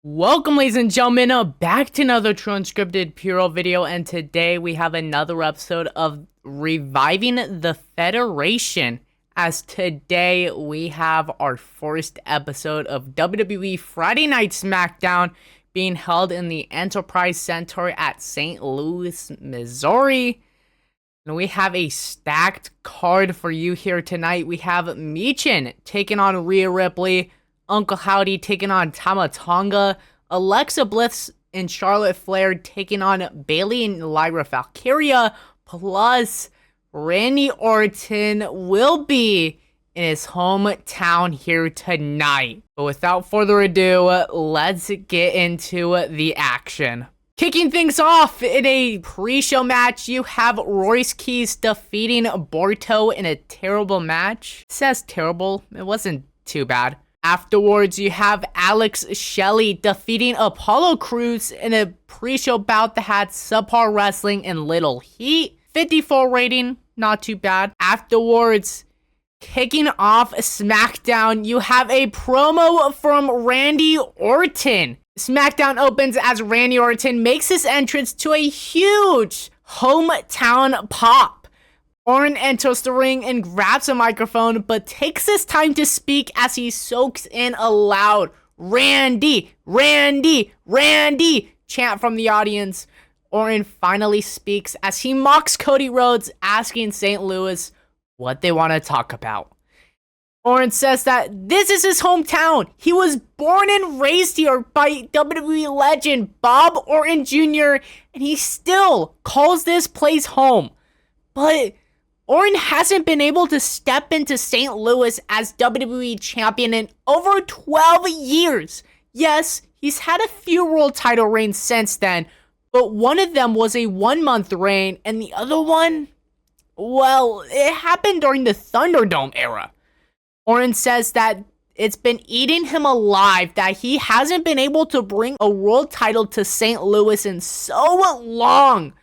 Welcome, ladies and gentlemen, back to another True Unscripted Puro video, and today we have another episode of Reviving the Federation, as today we have our first episode of WWE Friday Night Smackdown being held in the Enterprise Center at St. Louis, Missouri. And we have a stacked card for you here tonight. We have Michin taking on Rhea Ripley, Uncle Howdy taking on Tama Tonga, Alexa Bliss and Charlotte Flair taking on Bayley and Lyra Valkyria, plus Randy Orton will be in his hometown here tonight. But without further ado, let's get into the action. Kicking things off in a pre-show match, you have Royce Keys defeating Borto in a terrible match. It says terrible, it wasn't too bad. Afterwards, you have Alex Shelley defeating Apollo Crews in a pre-show bout that had subpar wrestling and little heat. 54 rating, not too bad. Afterwards, kicking off SmackDown, you have a promo from Randy Orton. SmackDown opens as Randy Orton makes his entrance to a huge hometown pop. Orton enters the ring and grabs a microphone, but takes his time to speak as he soaks in a loud "Randy, Randy, Randy" chant from the audience. Orton finally speaks as he mocks Cody Rhodes, asking St. Louis what they want to talk about. Orton says that this is his hometown. He was born and raised here by WWE legend Bob Orton Jr., and he still calls this place home. But Orton hasn't been able to step into St. Louis as WWE champion in over 12 years. Yes, he's had a few world title reigns since then, but one of them was a 1-month reign, and the other one, well, it happened during the Thunderdome era. Orton says that it's been eating him alive that he hasn't been able to bring a world title to St. Louis in so long.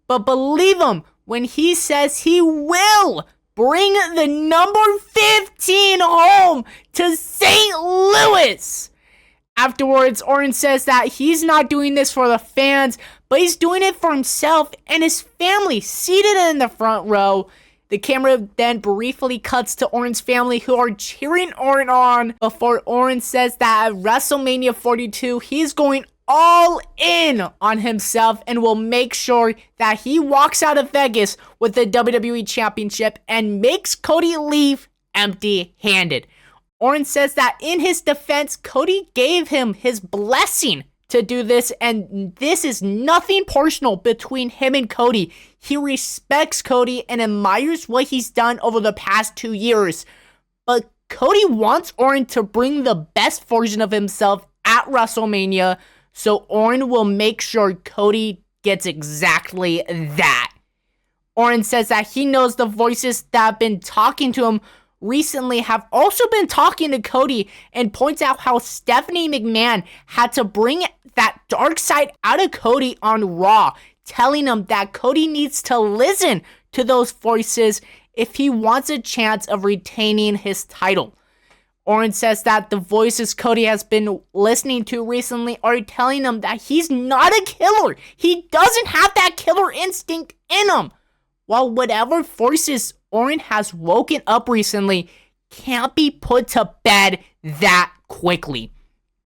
But believe him when he says he will bring the number 15 home to St. Louis. Afterwards, Orton says that he's not doing this for the fans, but he's doing it for himself and his family seated in the front row. The camera then briefly cuts to Orton's family, who are cheering Orton on, before Orton says that at WrestleMania 42, he's going all in on himself and will make sure that he walks out of Vegas with the WWE Championship and makes Cody leave empty-handed. Orton says that in his defense, Cody gave him his blessing to do this, and this is nothing personal between him and Cody. He respects Cody and admires what he's done over the past 2 years. But Cody wants Orton to bring the best version of himself at WrestleMania, so Orton will make sure Cody gets exactly that. Orton says that he knows the voices that have been talking to him recently have also been talking to Cody, and points out how Stephanie McMahon had to bring that dark side out of Cody on Raw, telling him that Cody needs to listen to those voices if he wants a chance of retaining his title. Orton says that the voices Cody has been listening to recently are telling him that he's not a killer. He doesn't have that killer instinct in him. While whatever voices Orton has woken up recently can't be put to bed that quickly.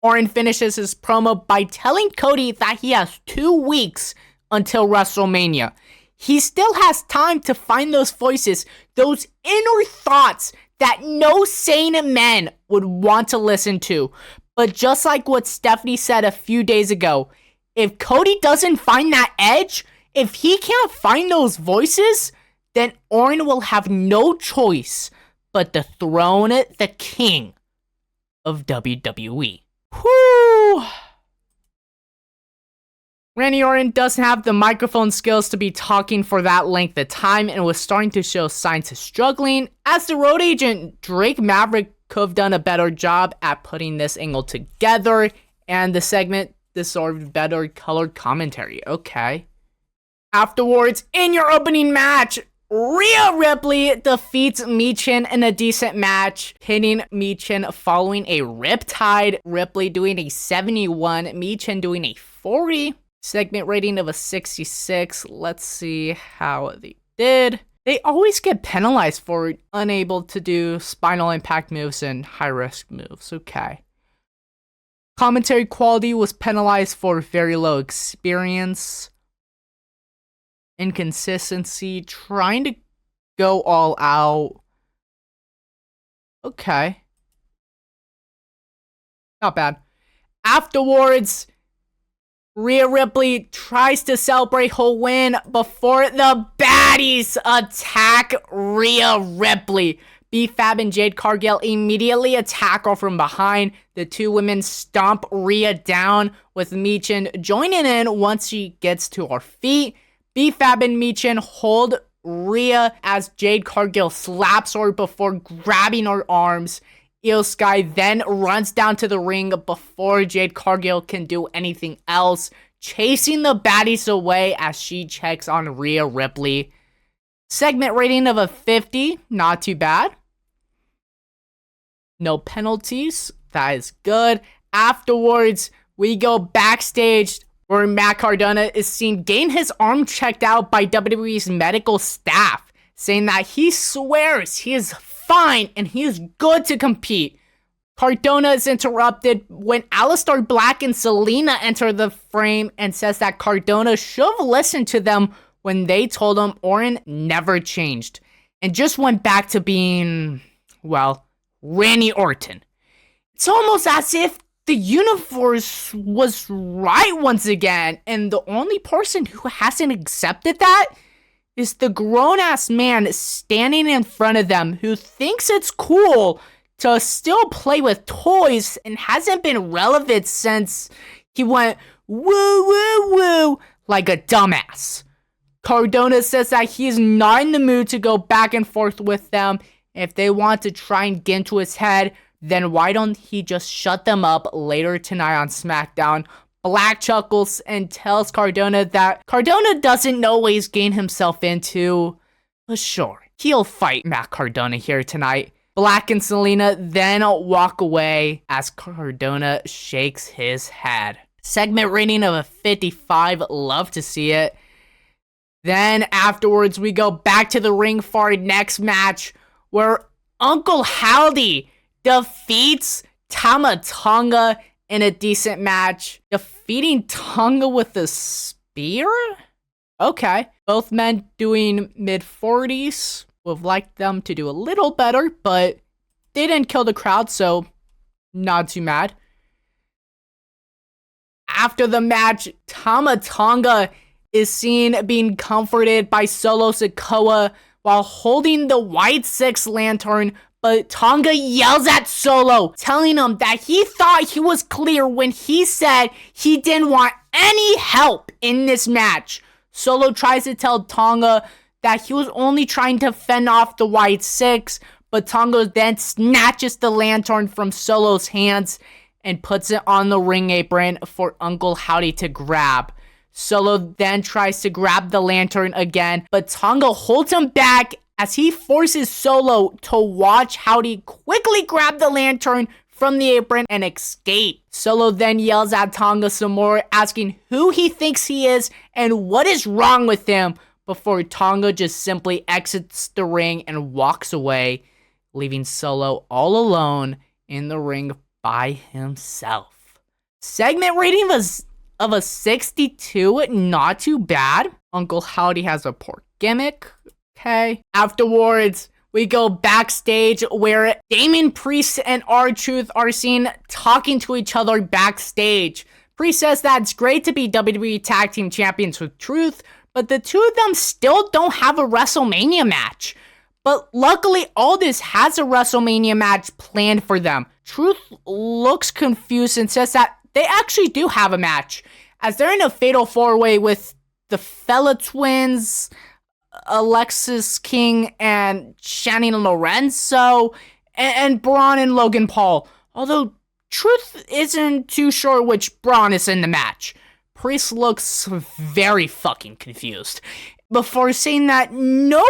Orton finishes his promo by telling Cody that he has 2 weeks until WrestleMania. He still has time to find those voices, those inner thoughts that no sane men would want to listen to. But just like what Stephanie said a few days ago, if Cody doesn't find that edge, if he can't find those voices, then Orton will have no choice but to dethrone the king of WWE. Whew! Randy Orton doesn't have the microphone skills to be talking for that length of time and was starting to show signs of struggling, as the road agent Drake Maverick could have done a better job at putting this angle together, and the segment deserved better colored commentary. Okay. Afterwards, in your opening match, Rhea Ripley defeats Michin in a decent match, pinning Michin following a Riptide. Ripley doing a 71, Michin doing a 40. Segment rating of a 66. Let's see how they did. They always get penalized for unable to do spinal impact moves and high-risk moves. Okay. Commentary quality was penalized for very low experience. Inconsistency, trying to go all out. Okay. Not bad. Afterwards, Rhea Ripley tries to celebrate her win before the baddies attack Rhea Ripley. B-Fab and Jade Cargill immediately attack her from behind. The two women stomp Rhea down, with Michin joining in once she gets to her feet. B-Fab and Michin hold Rhea as Jade Cargill slaps her before grabbing her arms. Io Sky then runs down to the ring before Jade Cargill can do anything else, chasing the baddies away as she checks on Rhea Ripley. Segment rating of a 50, not too bad. No penalties, that is good. Afterwards, we go backstage where Matt Cardona is seen getting his arm checked out by WWE's medical staff, saying that he swears he is fine and he is good to compete. Cardona is interrupted when Aleister Black and Selena enter the frame and says that Cardona should have listened to them when they told him Orton never changed and just went back to being, well, Randy Orton. It's almost as if the universe was right once again, and the only person who hasn't accepted that is the grown-ass man standing in front of them who thinks it's cool to still play with toys and hasn't been relevant since he went woo woo woo like a dumbass. Cardona says that he's not in the mood to go back and forth with them. If they want to try and get into his head, then why don't he just shut them up later tonight on SmackDown? Black chuckles and tells Cardona that Cardona doesn't know what he's getting himself into. But sure, he'll fight Matt Cardona here tonight. Black and Selena then walk away as Cardona shakes his head. Segment rating of a 55, love to see it. Then afterwards, we go back to the ring for our next match where Uncle Howdy defeats Tama Tonga in a decent match, defeating Tonga with a spear? Okay. Both men doing mid-40s. Would have liked them to do a little better, but they didn't kill the crowd, so not too mad. After the match, Tama Tonga is seen being comforted by Solo Sikoa while holding the White Six Lantern, but Tonga yells at Solo, telling him that he thought he was clear when he said he didn't want any help in this match. Solo tries to tell Tonga that he was only trying to fend off the White Six, but Tonga then snatches the lantern from Solo's hands and puts it on the ring apron for Uncle Howdy to grab. Solo then tries to grab the lantern again, but Tonga holds him back as he forces Solo to watch Howdy quickly grab the lantern from the apron and escape. Solo then yells at Tonga some more, asking who he thinks he is and what is wrong with him, before Tonga just simply exits the ring and walks away, leaving Solo all alone in the ring by himself. Segment rating was of a 62, not too bad. Uncle Howdy has a poor gimmick. Okay. Afterwards, we go backstage where Damien Priest and R-Truth are seen talking to each other backstage. Priest says that it's great to be WWE Tag Team Champions with Truth, but the two of them still don't have a WrestleMania match. But luckily, Aldis has a WrestleMania match planned for them. Truth looks confused and says that they actually do have a match, as they're in a fatal four-way with the Fella Twins, Alexis King, and Shannon Lorenzo, and Braun and Logan Paul. Although Truth isn't too sure which Braun is in the match. Priest looks very fucking confused, before saying that no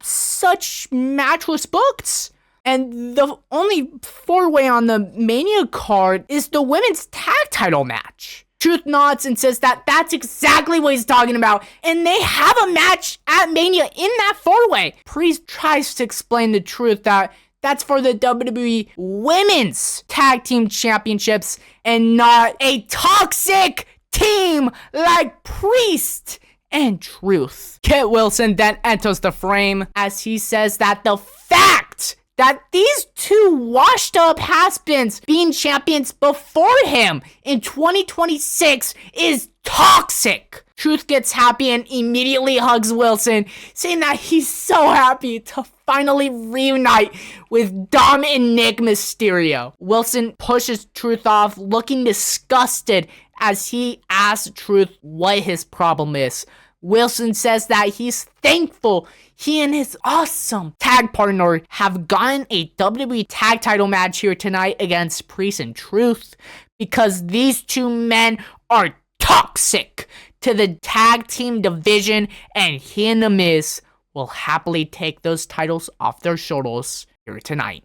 such match was booked. And the only 4-way on the Mania card is the women's tag title match. Truth nods and says that that's exactly what he's talking about. And they have a match at Mania in that 4-way. Priest tries to explain the truth that that's for the WWE Women's Tag Team Championships and not a toxic team like Priest and Truth. Kit Wilson then enters the frame as he says that the fact that these two washed up has-beens being champions before him in 2026 is toxic. Truth gets happy and immediately hugs Wilson, saying that he's so happy to finally reunite with Dom and Nick Mysterio. Wilson pushes Truth off, looking disgusted as he asks Truth what his problem is. Wilson says that he's thankful he and his awesome tag partner have gotten a WWE tag title match here tonight against Priest and Truth because these two men are toxic to the tag team division, and he and The Miz will happily take those titles off their shoulders here tonight.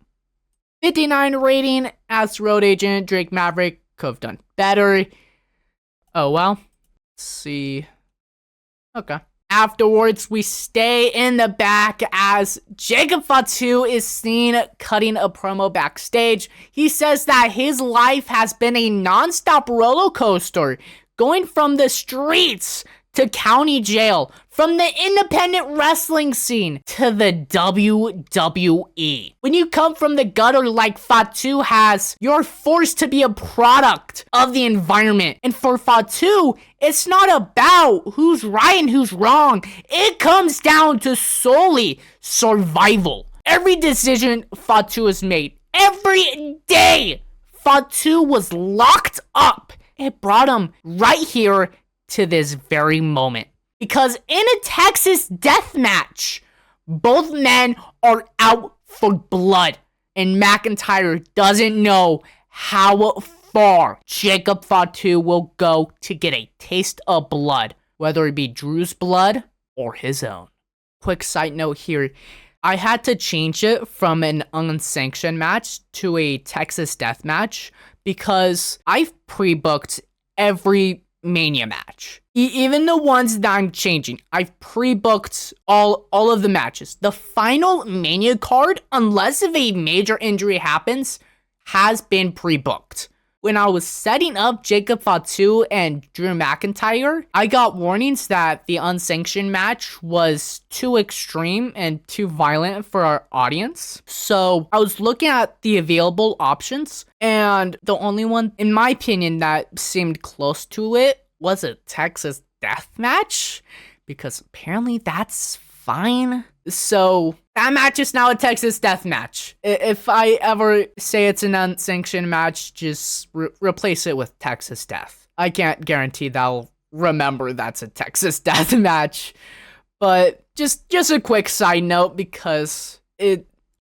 59 rating as road agent Drake Maverick could have done better. Oh well. Let's see. Okay. Afterwards, we stay in the back as Jacob Fatu is seen cutting a promo backstage. He says that his life has been a non-stop roller coaster, going from the streets to county jail, from the independent wrestling scene to the WWE. When you come from the gutter like Fatu has, you're forced to be a product of the environment. And for Fatu, it's not about who's right and who's wrong. It comes down to solely survival. Every decision Fatu has made, every day Fatu was locked up. It brought him right here to this very moment. Because in a Texas death match, both men are out for blood. And McIntyre doesn't know how far Jacob Fatu will go to get a taste of blood, whether it be Drew's blood or his own. Quick side note here. I had to change it from an unsanctioned match to a Texas death match because I've pre-booked every Mania match. Even the ones that I'm changing, I've pre-booked all of the matches. The final Mania card, unless if a major injury happens, has been pre-booked. When I was setting up Jacob Fatu and Drew McIntyre, I got warnings that the unsanctioned match was too extreme and too violent for our audience. So I was looking at the available options, and the only one, in my opinion, that seemed close to it was a Texas death match, because apparently that's fine. So that match is now a Texas death match. If I ever say it's an unsanctioned match, just replace it with Texas death. I can't guarantee that I'll remember that's a Texas death match. But just a quick side note, because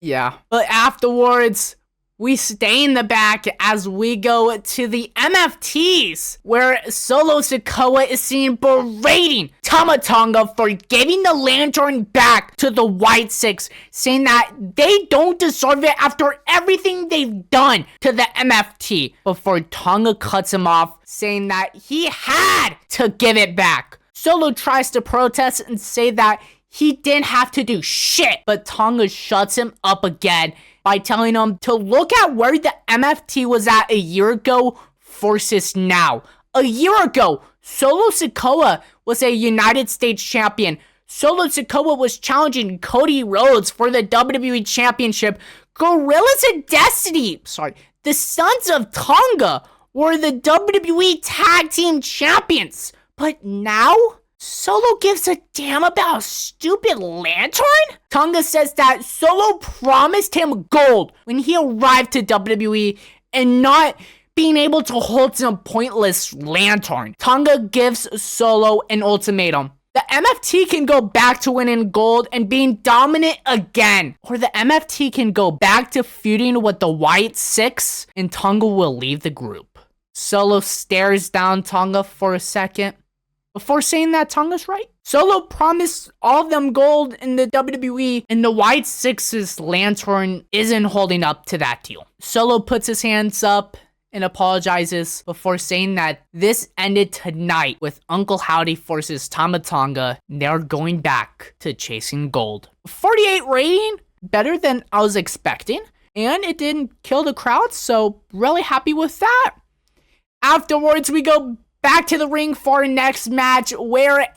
yeah. But afterwards, we stay in the back as we go to the MFTs, where Solo Sikoa is seen berating Tama Tonga for giving the lantern back to the White Six, saying that they don't deserve it after everything they've done to the MFT, before Tonga cuts him off, saying that he had to give it back. Solo tries to protest and say that he didn't have to do shit, but Tonga shuts him up again by telling him to look at where the MFT was at a year ago versus now. A year ago, Solo Sikoa was a United States champion. Solo Sikoa was challenging Cody Rhodes for the WWE Championship. Gorillas of Destiny, the Sons of Tonga were the WWE Tag Team Champions. But now, Solo gives a damn about a stupid lantern? Tonga says that Solo promised him gold when he arrived to WWE and not being able to hold some pointless lantern. Tonga gives Solo an ultimatum. The MFT can go back to winning gold and being dominant again, or the MFT can go back to feuding with the White Six and Tonga will leave the group. Solo stares down Tonga for a second, before saying that Tonga's right. Solo promised all of them gold in the WWE, and the White Six's lantern isn't holding up to that deal. Solo puts his hands up and apologizes before saying that this ended tonight with Uncle Howdy versus Tama Tonga. They're going back to chasing gold. 48 rating, better than I was expecting, and it didn't kill the crowd, so really happy with that. Afterwards, we go back to the ring for our next match where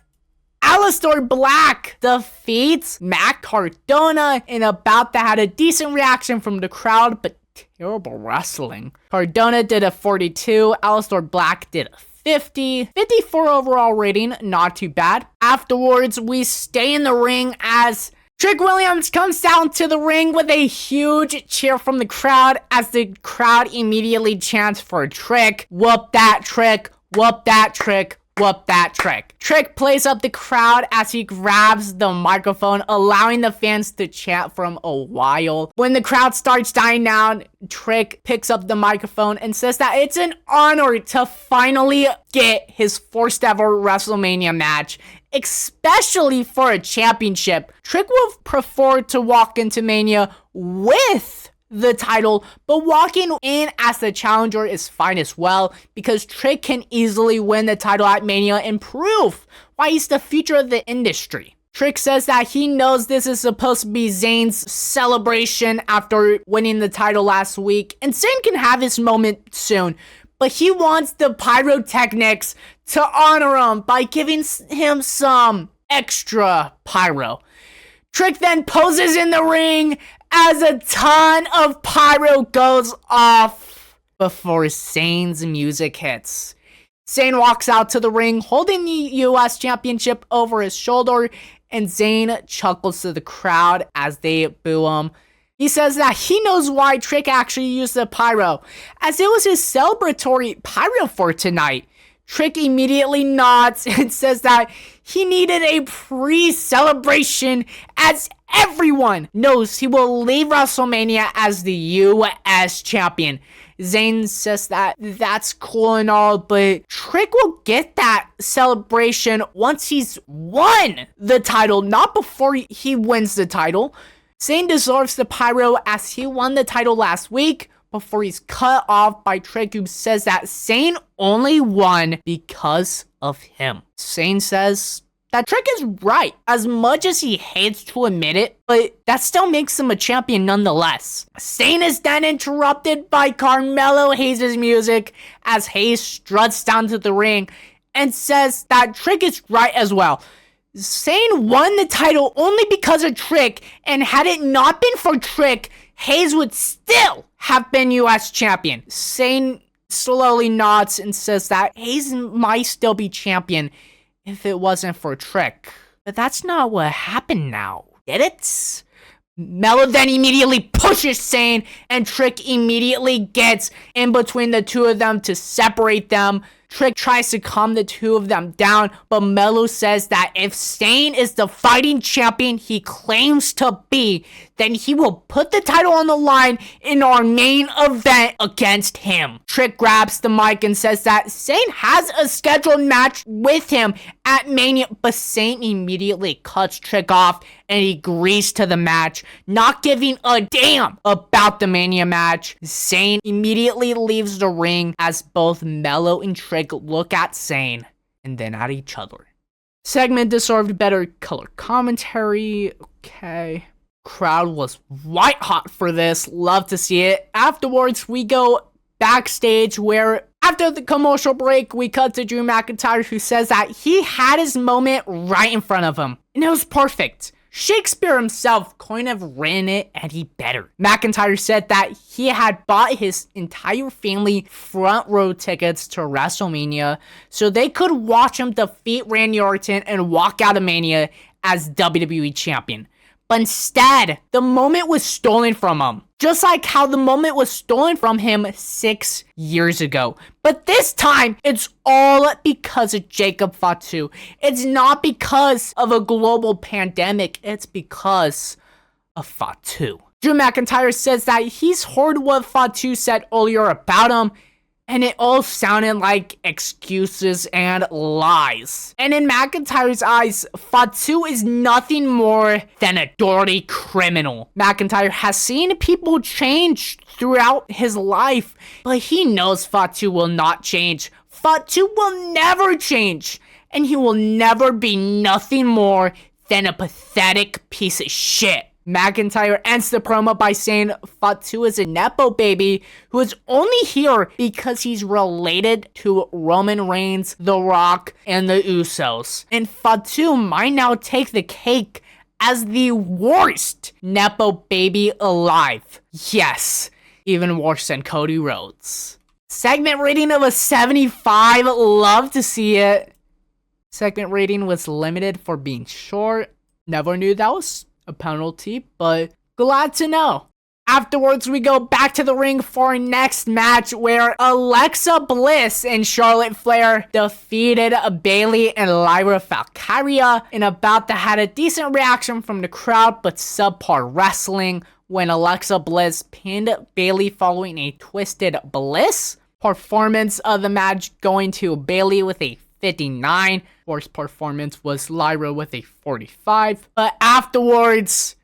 Aleister Black defeats Matt Cardona in a bout that had a decent reaction from the crowd, but terrible wrestling. Cardona did a 42, Aleister Black did a 50, 54 overall rating, not too bad. Afterwards, we stay in the ring as Trick Williams comes down to the ring with a huge cheer from the crowd as the crowd immediately chants for Trick. Whoop that Trick, whoop that Trick, whoop that Trick. Trick plays up the crowd as he grabs the microphone, allowing the fans to chant for him a while. When the crowd starts dying down, Trick picks up the microphone and says that it's an honor to finally get his first ever WrestleMania match, especially for a championship. Trick would prefer to walk into Mania with the title, but walking in as the challenger is fine as well, because Trick can easily win the title at Mania and prove why he's the future of the industry. Trick says that he knows this is supposed to be Zayn's celebration after winning the title last week, and Zayn can have his moment soon, but he wants the pyrotechnics to honor him by giving him some extra pyro. Trick then poses in the ring as a ton of pyro goes off before Zayn's music hits. Zayn walks out to the ring holding the US Championship over his shoulder, and Zayn chuckles to the crowd as they boo him. He says that he knows why Trick actually used the pyro, as it was his celebratory pyro for tonight. Trick immediately nods and says that he needed a pre-celebration, as everyone knows he will leave WrestleMania as the US champion. Zayn says that that's cool and all, but Trick will get that celebration once he's won the title, not before he wins the title. Zayn deserves the pyro as he won the title last week, before he's cut off by Trick, who says that Zayn only won because of him. Zayn says that Trick is right, as much as he hates to admit it, but that still makes him a champion nonetheless. Zayn is then interrupted by Carmelo Hayes' music as Hayes struts down to the ring and says that Trick is right as well. Zayn won the title only because of Trick, and had it not been for Trick, Hayes would still have been US champion. Zayn slowly nods and says that Hayes might still be champion if it wasn't for Trick. But that's not what happened now, did it? Melo then immediately pushes Zayn, and Trick immediately gets in between the two of them to separate them. Trick tries to calm the two of them down, but Melo says that if Zayn is the fighting champion he claims to be, then he will put the title on the line in our main event against him. Trick grabs the mic and says that Zayn has a scheduled match with him at Mania, but Zayn immediately cuts Trick off and he agrees to the match, not giving a damn about the Mania match. Zayn immediately leaves the ring as both Melo and Trick look at Zayn and then at each other. Segment deserved better color commentary. Okay. Crowd was white hot for this. Love to see it. Afterwards, we go backstage where after the commercial break, we cut to Drew McIntyre, who says that he had his moment right in front of him, and it was perfect. Shakespeare himself couldn't have written it any better. McIntyre said that he had bought his entire family front row tickets to WrestleMania so they could watch him defeat Randy Orton and walk out of Mania as WWE champion. But instead, the moment was stolen from him. Just like how the moment was stolen from him 6 years ago. But this time, it's all because of Jacob Fatu. It's not because of a global pandemic. It's because of Fatu. Drew McIntyre says that he's heard what Fatu said earlier about him, and it all sounded like excuses and lies. And in McIntyre's eyes, Fatu is nothing more than a dirty criminal. McIntyre has seen people change throughout his life, but he knows Fatu will not change. Fatu will never change, and he will never be nothing more than a pathetic piece of shit. McIntyre ends the promo by saying Fatu is a Nepo baby who is only here because he's related to Roman Reigns, The Rock, and the Usos. And Fatu might now take the cake as the worst Nepo baby alive. Yes, even worse than Cody Rhodes. Segment rating of a 75. Love to see it. Segment rating was limited for being short. Never knew that was a penalty, but glad to know. Afterwards, we go back to the ring for our next match where Alexa Bliss and Charlotte Flair defeated Bayley and Lyra Valkyria, and about that had a decent reaction from the crowd, but subpar wrestling when Alexa Bliss pinned Bayley following a Twisted Bliss. Performance of the match going to Bayley with a 59. Worst performance was Lyra with a 45. But afterwards,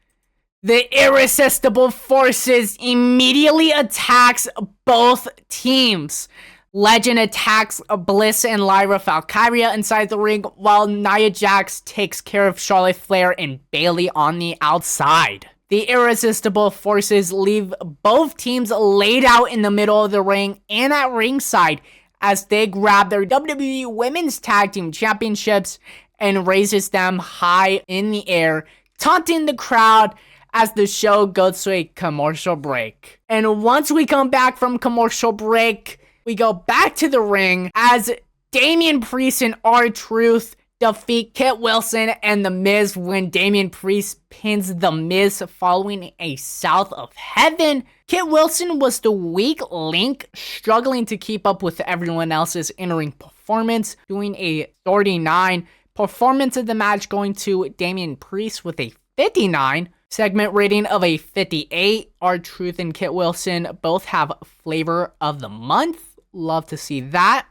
the Irresistible Forces immediately attacks both teams. Legend attacks Bliss and Lyra Valkyria inside the ring, while Nia Jax takes care of Charlotte Flair and Bayley on the outside. The Irresistible Forces leave both teams laid out in the middle of the ring and at ringside as they grab their WWE Women's Tag Team Championships and raises them high in the air, taunting the crowd as the show goes to a commercial break. And once we come back from commercial break, we go back to the ring as Damian Priest and R-Truth defeat Kit Wilson and The Miz when Damian Priest pins The Miz following a South of Heaven. Kit Wilson was the weak link, struggling to keep up with everyone else's in-ring performance, doing a 39. Performance of the match going to Damian Priest with a 59. Segment rating of a 58. R-Truth and Kit Wilson both have flavor of the month. Love to see that.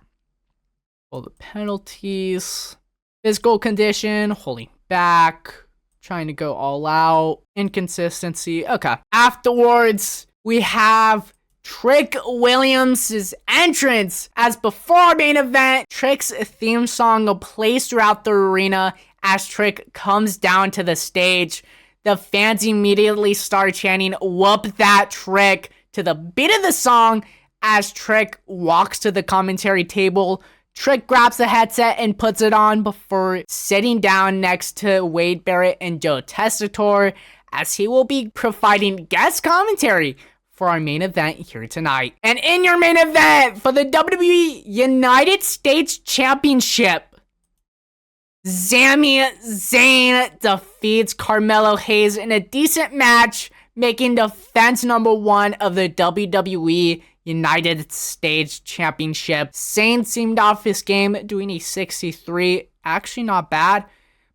All the penalties. Physical condition, holding back, trying to go all out, inconsistency. Okay. Afterwards, we have Trick Williams' entrance. As before our main event, Trick's theme song plays throughout the arena as Trick comes down to the stage. The fans immediately start chanting, "Whoop that Trick," to the beat of the song as Trick walks to the commentary table. Trick grabs the headset and puts it on before sitting down next to Wade Barrett and Joe Tessitore, as he will be providing guest commentary for our main event here tonight. And in your main event for the WWE United States Championship, Sami Zayn defeats Carmelo Hayes in a decent match, making defense number 1 of the WWE United States Championship. Zayn seemed off his game, doing a 63. Actually not bad.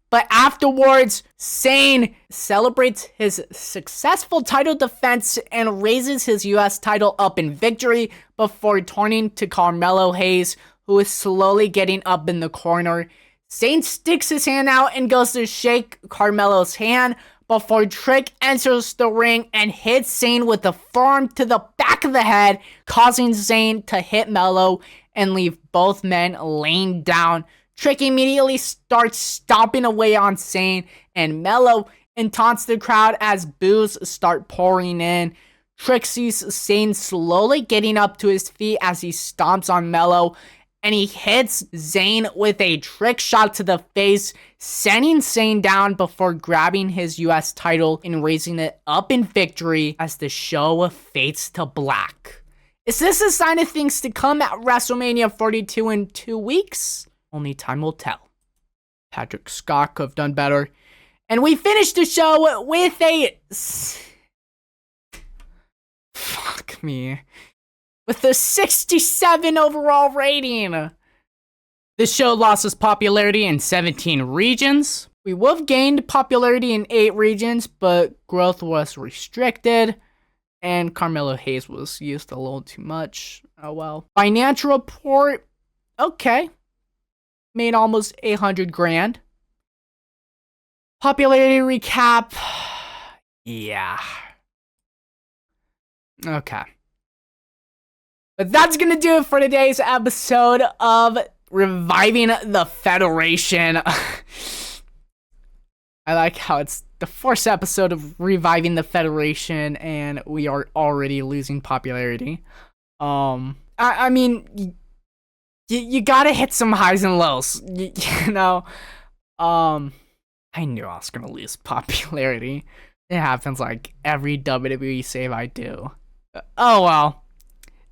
But afterwards, Zayn celebrates his successful title defense and raises his US title up in victory before turning to Carmelo Hayes, who is slowly getting up in the corner. Zayn sticks his hand out and goes to shake Carmelo's hand before Trick enters the ring and hits Zayn with a forearm to the back of the head, causing Zayn to hit Melo and leave both men laying down. Trick immediately starts stomping away on Zayn and Melo and taunts the crowd as boos start pouring in. Trick sees Zayn slowly getting up to his feet as he stomps on Melo, and he hits Zayn with a trick shot to the face, sending Zayn down before grabbing his US title and raising it up in victory as the show fades to black. Is this a sign of things to come at WrestleMania 42 in 2 weeks? Only time will tell. Patrick Scott could have done better. And we finished the show with a... Fuck me. With a 67 overall rating. The show lost its popularity in 17 regions. We would have gained popularity in 8 regions, but growth was restricted. And Carmelo Hayes was used a little too much. Oh well. Financial report. Okay. Made almost 800 grand. Popularity recap. Yeah. Okay. But that's gonna do it for today's episode of Reviving the Federation. I like how it's the first episode of Reviving the Federation and we are already losing popularity. I mean, you gotta hit some highs and lows, you know? I knew I was gonna lose popularity. It happens like every WWE save I do. Oh well.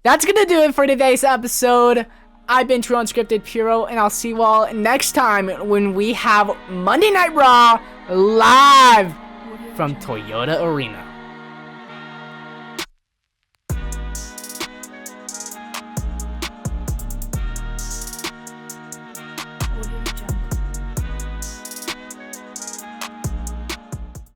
That's gonna do it for today's episode. I've been True Unscripted Puro, and I'll see you all next time when we have Monday Night Raw live from Toyota Arena.